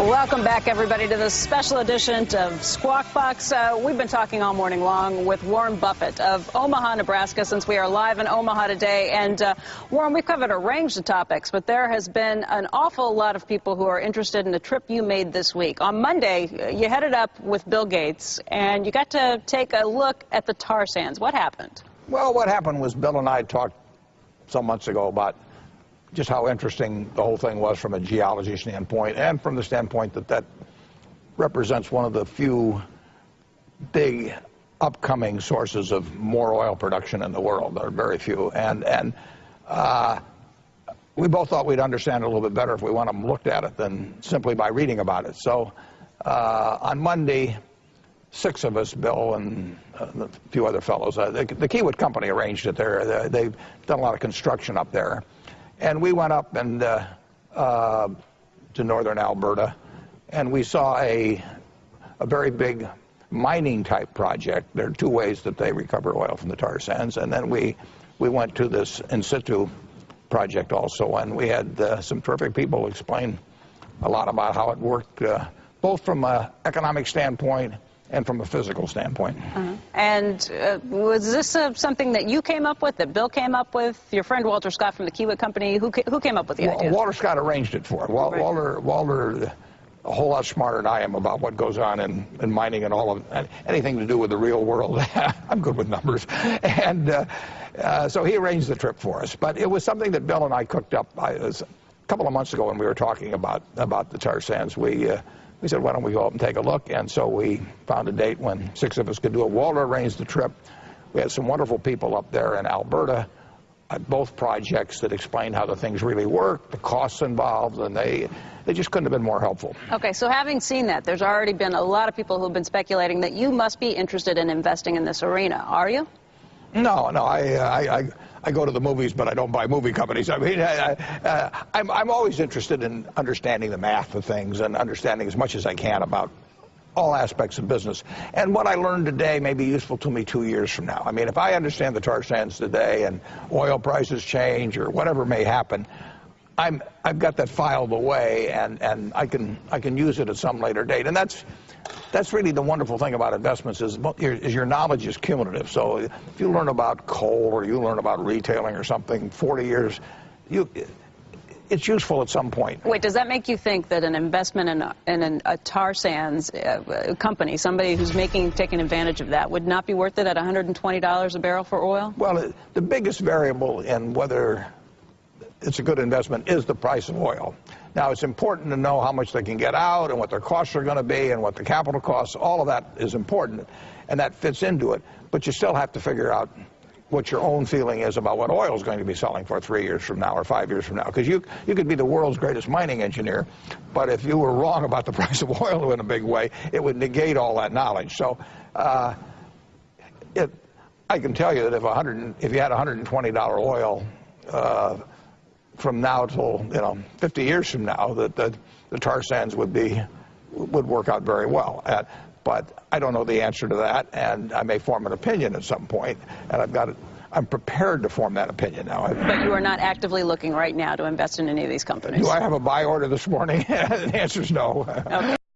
Welcome back, everybody, to this special edition of Squawk Box. We've been talking all morning long with Warren Buffett of Omaha, Nebraska, since we are live in Omaha today. And Warren, we've covered a range of topics, but there has been an awful lot of people who are interested in the trip you made this week. On Monday, you headed up with Bill Gates, and you got to take a look at the tar sands. What happened? Well, what happened was Bill and I talked some months ago about just how interesting the whole thing was from a geology standpoint, and from the standpoint that that represents one of the few big upcoming sources of more oil production in the world. There are very few, and we both thought we'd understand it a little bit better if we went and looked at it than simply by reading about it. So on Monday, 6 of us, Bill and a few other fellows, the Kiewit Company arranged it there. They've done a lot of construction up there. And we went up and to northern Alberta, and we saw a very big mining type project. There are 2 ways that they recover oil from the tar sands. And then we went to this in situ project also, and we had some terrific people explain a lot about how it worked, both from an economic standpoint and from a physical standpoint. And was this something that you came up with, that Bill came up with, your friend Walter Scott from the Kiewit Company? Who came up with the idea? Walter Scott arranged it for him. Walter, a whole lot smarter than I am about what goes on in mining and all of anything to do with the real world. I'm good with numbers. And so he arranged the trip for us. But it was something that Bill and I cooked up. It was a couple of months ago when we were talking about the tar sands. We said, why don't we go up and take a look? And so we found a date when 6 of us could do it. Walter arranged the trip. We had some wonderful people up there in Alberta at both projects that explained how the things really work, the costs involved, and they just couldn't have been more helpful. Okay, so having seen that, there's already been a lot of people who've been speculating that you must be interested in investing in this arena. Are you? No, I go to the movies, but I don't buy movie companies. I mean, I'm always interested in understanding the math of things and understanding as much as I can about all aspects of business. And what I learned today may be useful to me 2 years from now. I mean, if I understand the tar sands today and oil prices change or whatever may happen, I've got that filed away, and I can use it at some later date. And that's really the wonderful thing about investments is your knowledge is cumulative. So if you learn about coal or you learn about retailing or something 40 years, it's useful at some point. Wait, does that make you think that an investment in a tar sands company, somebody who's taking advantage of that, would not be worth it at $120 a barrel for oil? Well, the biggest variable in whether it's a good investment is the price of oil. Now, it's important to know how much they can get out and what their costs are going to be and what the capital costs. All of that is important, and that fits into it. But you still have to figure out what your own feeling is about what oil is going to be selling for 3 years from now or 5 years from now. Because you could be the world's greatest mining engineer, but if you were wrong about the price of oil in a big way, it would negate all that knowledge. So I can tell you that if you had $120 oil from now till 50 years from now, that the tar sands would work out very well. But I don't know the answer to that, and I may form an opinion at some point, and I'm prepared to form that opinion now. But you are not actively looking right now to invest in any of these companies? Do I have a buy order this morning? The answer is no. Okay.